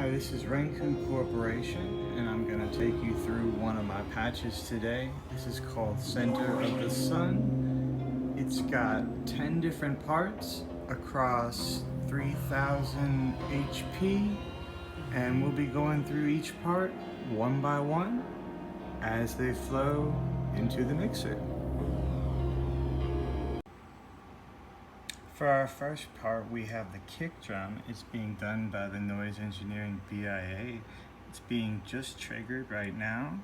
Hi, this is Renku Corporation, and I'm going to take you through one of my patches today. This is called Center of the Sun. It's got 10 different parts across 3000 HP, and we'll be going through each part one by one as they flow into the mixer. For our first part, we have the kick drum. It's being done by the Noise Engineering BIA. It's being just triggered right now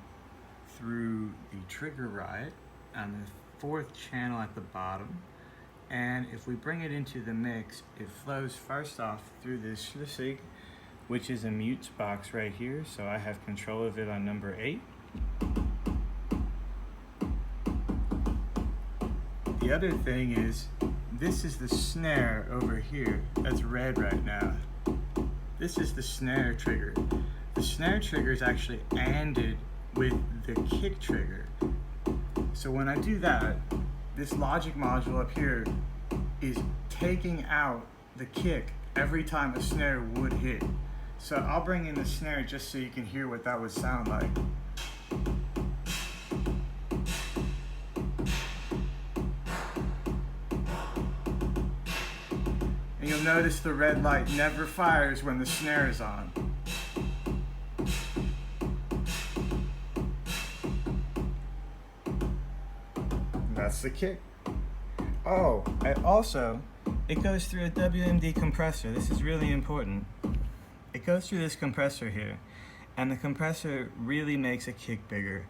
through the trigger ride on the 4th channel at the bottom. And if we bring it into the mix, it flows first off through this Schlissig, which is a mutes box right here. So I have control of it on number 8. The other thing is, this is the snare over here that's red right now. This is the snare trigger. The snare trigger is actually ANDed with the kick trigger. So when I do that, this logic module up here is taking out the kick every time a snare would hit. So I'll bring in the snare just so you can hear what that would sound like. You'll notice the red light never fires when the snare is on. That's the kick. Oh, it goes through a WMD compressor. This is really important. It goes through this compressor here, and the compressor really makes a kick bigger.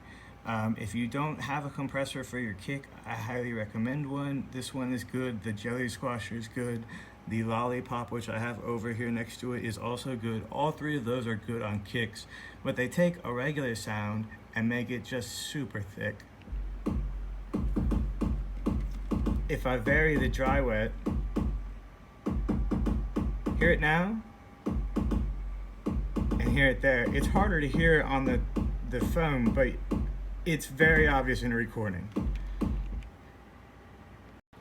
If you don't have a compressor for your kick, I highly recommend one. This one is good. The Jelly Squasher is good. The Lollipop, which I have over here next to it, is also good. All three of those are good on kicks, but they take a regular sound and make it just super thick. If I vary the dry wet, hear it now and hear it there. It's harder to hear on the phone, but it's very obvious in a recording.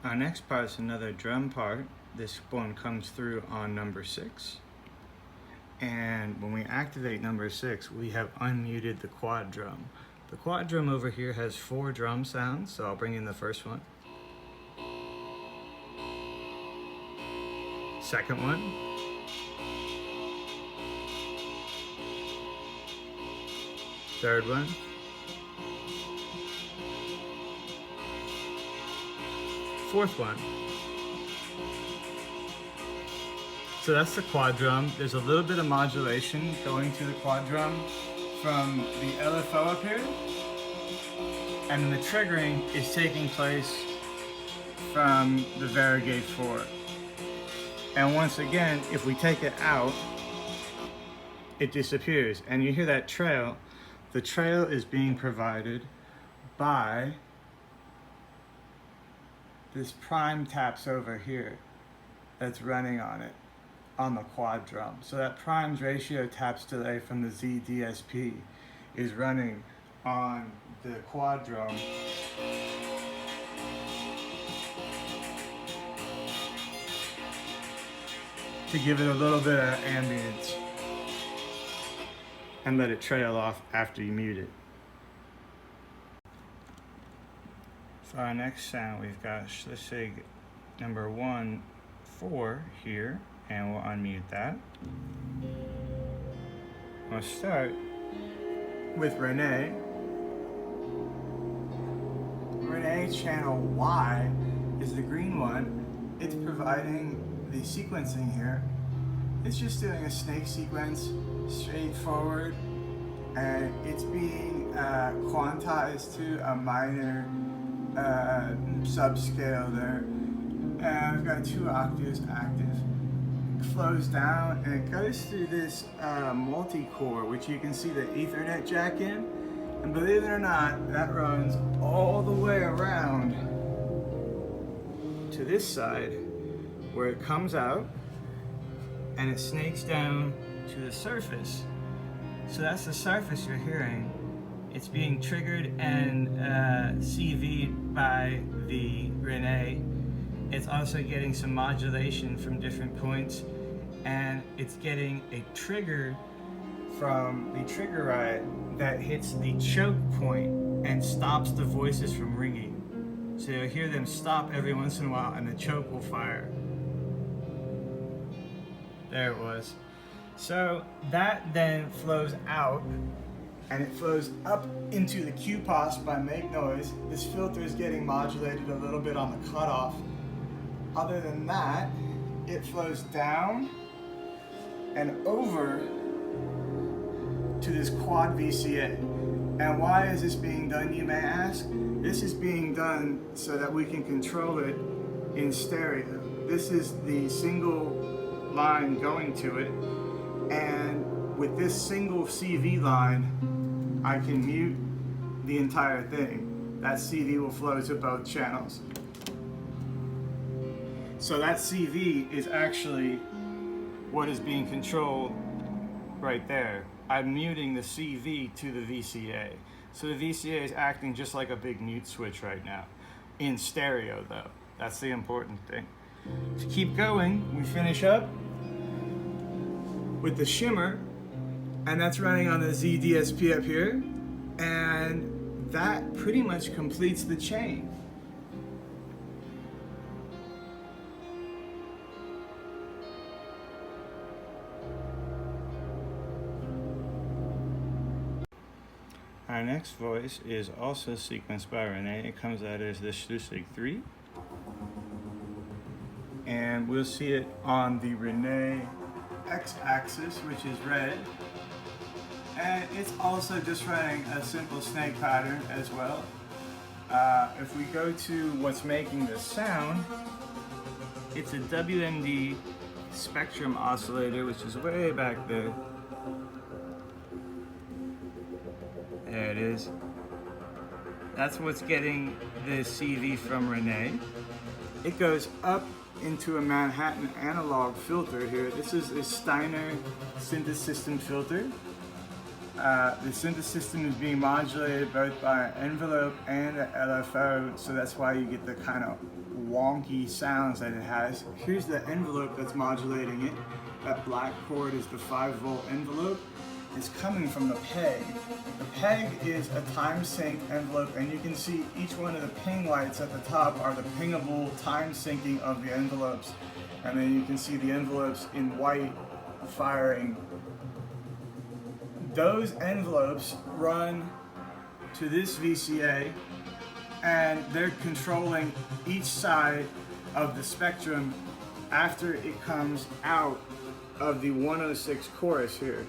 Our next part is another drum part. This one comes through on number 6. And when we activate number 6, we have unmuted the quad drum. The quad drum over here has 4 drum sounds, so I'll bring in the first one. Second one. Third one. Fourth one. So that's the quad drum. There's a little bit of modulation going to the quad drum from the LFO up here. And the triggering is taking place from the Varigate 4. And once again, if we take it out, it disappears. And you hear that trail. The trail is being provided by this prime taps over here that's running on it, on the quad drum. So that primes ratio taps delay from the ZDSP is running on the quad drum. To give it a little bit of ambience and let it trail off after you mute it. For our next sound, we've got Schlissig number 1, 4 here, and we'll unmute that. We'll start with Renee. Renee channel Y is the green one. It's providing the sequencing here. It's just doing a snake sequence, straightforward, and it's being quantized to a minor subscale there. And I've got 2 octaves active. It flows down and it goes through this multi-core, which you can see the Ethernet jack in. And believe it or not, that runs all the way around to this side where it comes out and it snakes down to the surface. So that's the surface you're hearing. It's being triggered and CV'd by the Renee. It's also getting some modulation from different points, and it's getting a trigger from the trigger ride that hits the choke point and stops the voices from ringing. So you'll hear them stop every once in a while and the choke will fire. There it was. So that then flows out and it flows up into the QPOS by make noise. This filter is getting modulated a little bit on the cutoff. Other than that, it flows down and over to this quad VCA. And why is this being done, you may ask? This is being done so that we can control it in stereo. This is the single line going to it, and with this single CV line, I can mute the entire thing. That CV will flow to both channels. So that CV is actually what is being controlled right there. I'm muting the CV to the VCA. So the VCA is acting just like a big mute switch right now. In stereo though, that's the important thing. To keep going, we finish up with the shimmer, and that's running on the ZDSP up here, and that pretty much completes the chain. Our next voice is also sequenced by Renee. It comes out as the Schlusig 3. And we'll see it on the Renee x-axis, which is red. And it's also just running a simple snake pattern as well. If we go to what's making the sound, it's a WMD spectrum oscillator, which is way back there. There it is. That's what's getting the CV from Renee. It goes up into a Manhattan analog filter here. This is a Steiner synthesystem filter. The synthesystem is being modulated both by an envelope and an LFO, so that's why you get the kind of wonky sounds that it has. Here's the envelope that's modulating it. That black cord is the 5-volt envelope. It's coming from the peg. The peg is a time sync envelope, and you can see each one of the ping lights at the top are the pingable time syncing of the envelopes. And then you can see the envelopes in white firing. Those envelopes run to this VCA, and they're controlling each side of the spectrum after it comes out of the 106 chorus here.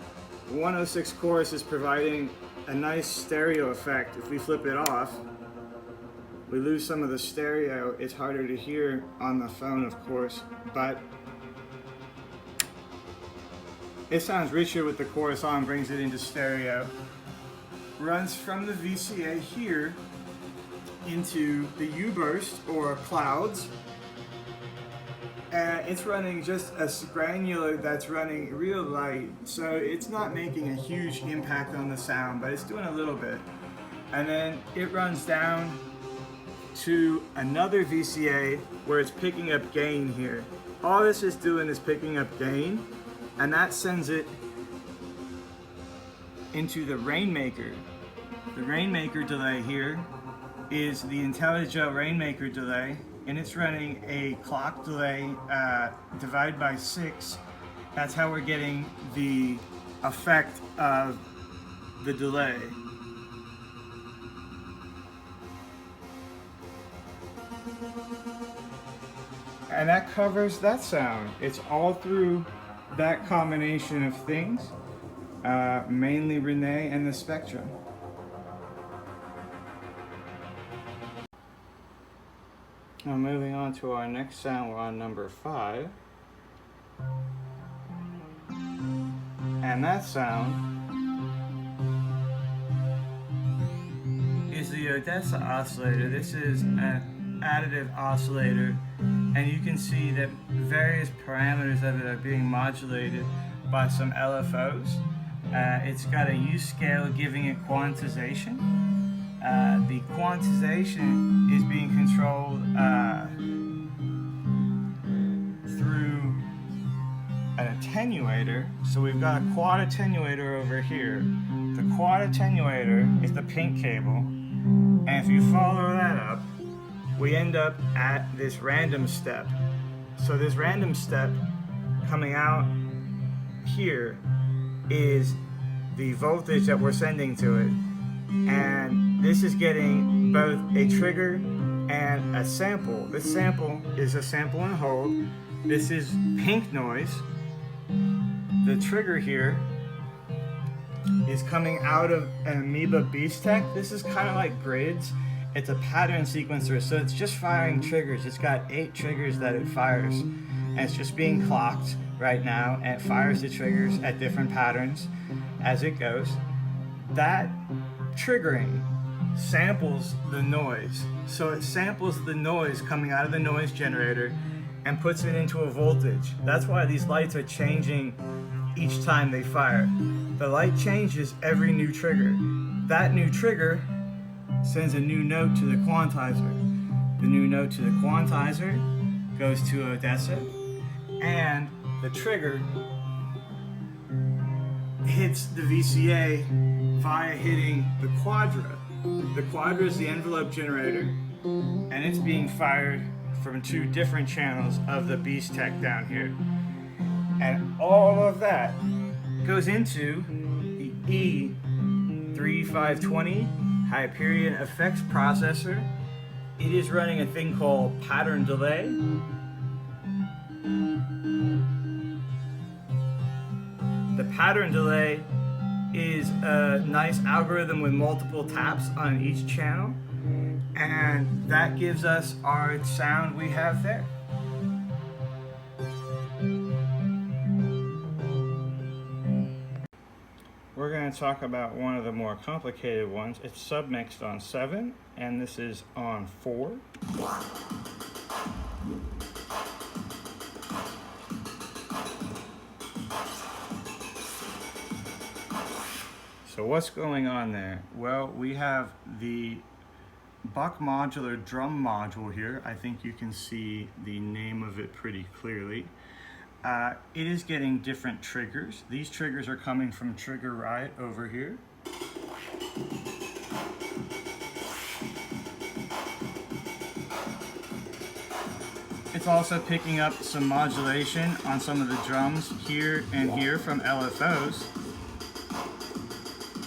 The 106 chorus is providing a nice stereo effect. If we flip it off, we lose some of the stereo. It's harder to hear on the phone, of course, but it sounds richer with the chorus on, brings it into stereo. Runs from the VCA here into the U-burst or clouds. And it's running just a granular that's running real light, so it's not making a huge impact on the sound, but it's doing a little bit. And then it runs down to another VCA where it's picking up gain here. All this is doing is picking up gain, and that sends it into the Rainmaker. The Rainmaker delay here is the IntelliGel Rainmaker delay, and it's running a clock delay divided by 6. That's how we're getting the effect of the delay. And that covers that sound. It's all through that combination of things, mainly Renee and the spectrum. Now moving on to our next sound, we're on number 5. And that sound is the Odessa oscillator. This is an additive oscillator, and you can see that various parameters of it are being modulated by some LFOs. It's got a U scale giving it quantization. The quantization is being controlled through a attenuator, so we've got a quad attenuator over here. The quad attenuator is the pink cable, and if you follow that up, we end up at this random step. So this random step coming out here is the voltage that we're sending to it, and this is getting both a trigger and a sample. This sample is a sample and hold. This is pink noise. The trigger here is coming out of an Amoeba BeastTech. This is kind of like grids. It's a pattern sequencer, so it's just firing triggers. It's got 8 triggers that it fires, and it's just being clocked right now, and it fires the triggers at different patterns as it goes. That triggering samples the noise. So it samples the noise coming out of the noise generator and puts it into a voltage. That's why these lights are changing each time they fire. The light changes every new trigger. That new trigger sends a new note to the quantizer. The new note to the quantizer goes to Odessa, and the trigger hits the VCA via hitting the quadra. The quadra is the envelope generator, and it's being fired from 2 different channels of the BeastTech down here. And all of that goes into the E3520 Hyperion effects processor. It is running a thing called pattern delay. The pattern delay is a nice algorithm with multiple taps on each channel, and that gives us our sound we have there. We're going to talk about one of the more complicated ones. It's submixed on 7, and this is on 4. So what's going on there? Well, we have the Buck modular drum module here. I think you can see the name of it pretty clearly. It is getting different triggers. These triggers are coming from trigger right over here. It's also picking up some modulation on some of the drums here and here from LFOs.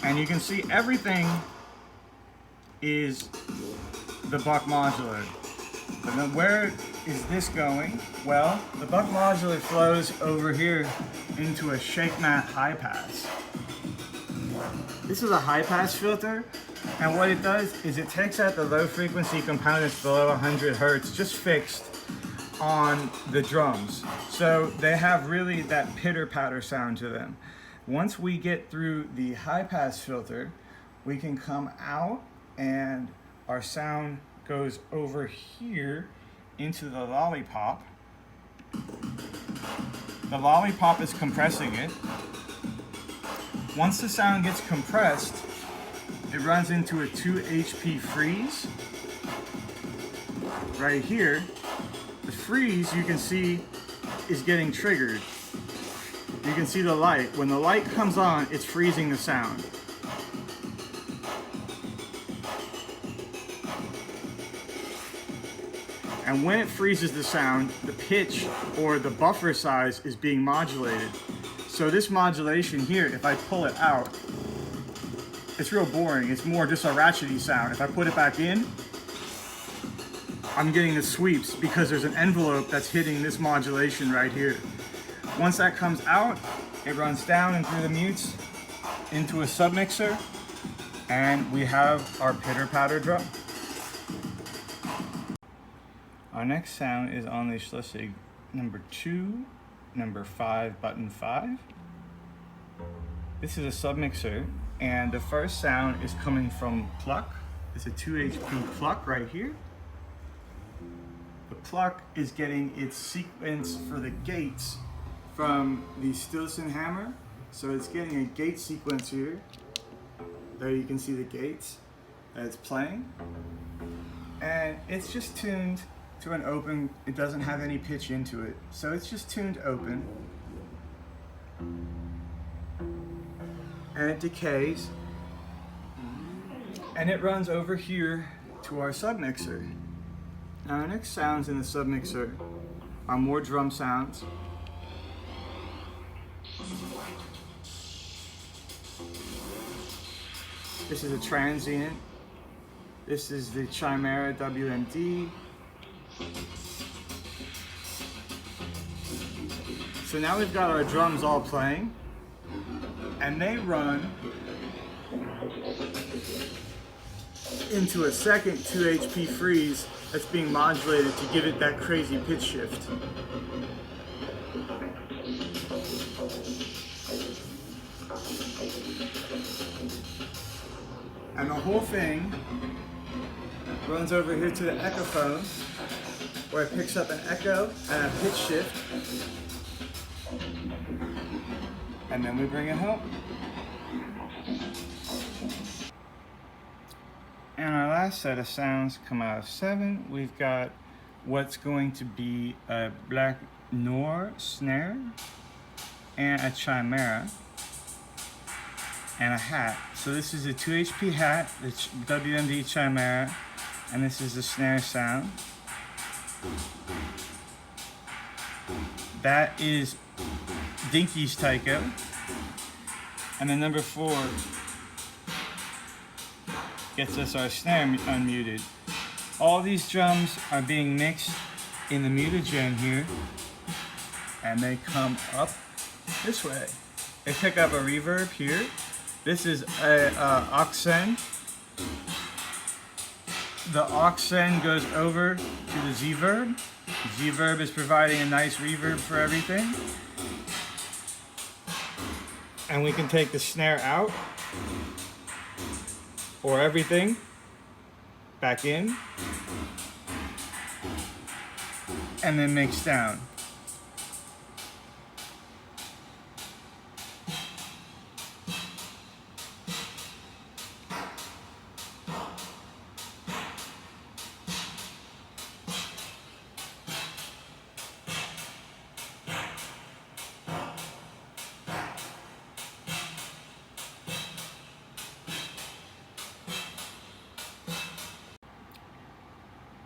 And you can see everything is the Buck modular. But then where is this going? Well, the Buck modular flows over here into a shake mat high pass. This is a high pass filter, and what it does is it takes out the low frequency components below 100 Hertz just fixed on the drums. So they have really that pitter patter sound to them. Once we get through the high pass filter, we can come out and our sound goes over here into the lollipop. The lollipop is compressing it. Once the sound gets compressed, it runs into a 2 HP freeze. Right here, the freeze you can see is getting triggered. You can see the light. When the light comes on, it's freezing the sound. And when it freezes the sound, the pitch or the buffer size is being modulated. So this modulation here, if I pull it out, it's real boring. It's more just a ratchety sound. If I put it back in, I'm getting the sweeps because there's an envelope that's hitting this modulation right here. Once that comes out, it runs down and through the mutes into a submixer, and we have our pitter-patter drum. Our next sound is on the Schleswig number 2, number 5, button 5. This is a submixer, and the first sound is coming from pluck. It's a 2 HP pluck right here. The pluck is getting its sequence for the gates from the Stilson hammer. So it's getting a gate sequence here. There you can see the gates that it's playing. And it's just tuned to an open, it doesn't have any pitch into it. So it's just tuned open. and it decays, and it runs over here to our submixer. Now our next sounds in the submixer are more drum sounds. This is a transient. This is the Chimera WMD. So now we've got our drums all playing, and they run into a second 2 HP freeze that's being modulated to give it that crazy pitch shift. And the whole thing runs over here to the echophone, where it picks up an echo and a pitch shift. And then we bring it home. And our last set of sounds come out of 7. We've got what's going to be a black Noir snare and a Chimera and a hat. So this is a 2 HP hat, the WMD Chimera, and this is the snare sound. That is Dinky's Taiko. And then number 4 gets us our snare unmuted. All these drums are being mixed in the mutagen here, and they come up this way. They pick up a reverb here. This is a aux-send. The aux-send goes over to the Z-verb. Z-verb is providing a nice reverb for everything. And we can take the snare out, or everything back in, and then mix down.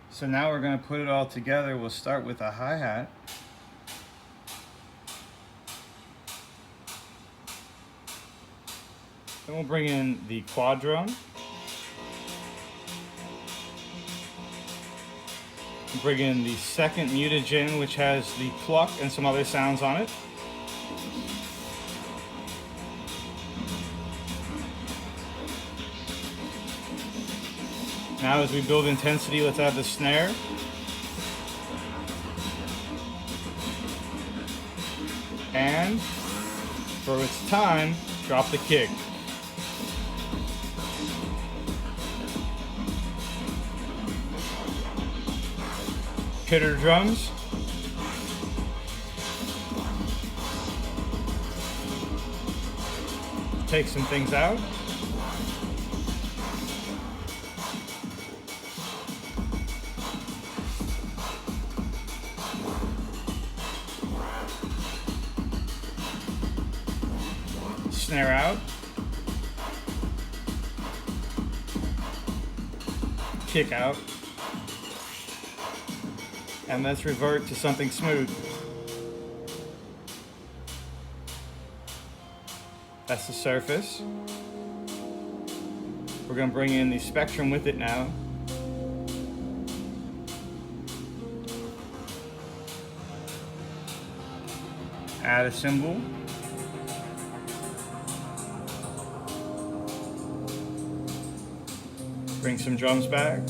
So now we're going to put it all together. We'll start with a hi-hat. Then we'll bring in the quad drum. Bring in the second mutagen, which has the pluck and some other sounds on it. Now as we build intensity, let's add the snare. And for its time, drop the kick. Pitter drums. Take some things out. Snare out. Kick out. And let's revert to something smooth. That's the surface. We're going to bring in the spectrum with it now. Add a cymbal. Bring some drums back.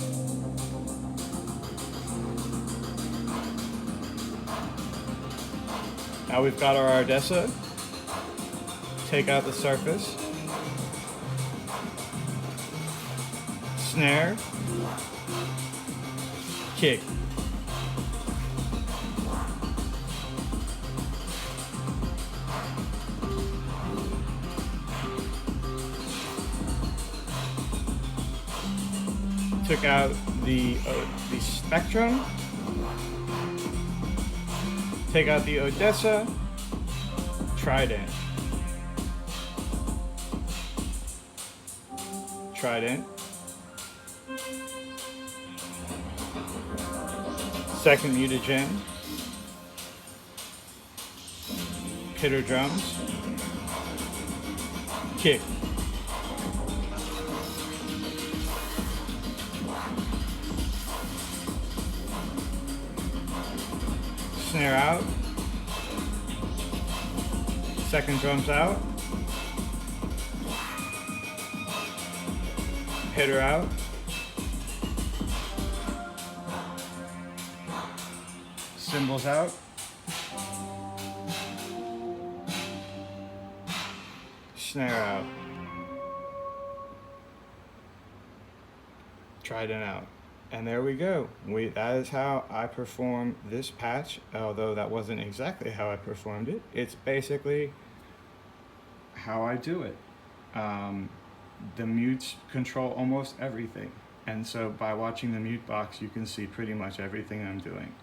Now we've got our Ardessa. Take out the surface. Snare. Kick. Took out the spectrum. Take out the Odessa. Trident. trident, second mutagen, hitter drums, kick, snare out, second drums out, hitter out, cymbals out, snare out, trident out. And there we go. That is how I perform this patch, although that wasn't exactly how I performed it. It's basically how I do it. The mutes control almost everything. And so by watching the mute box, you can see pretty much everything I'm doing.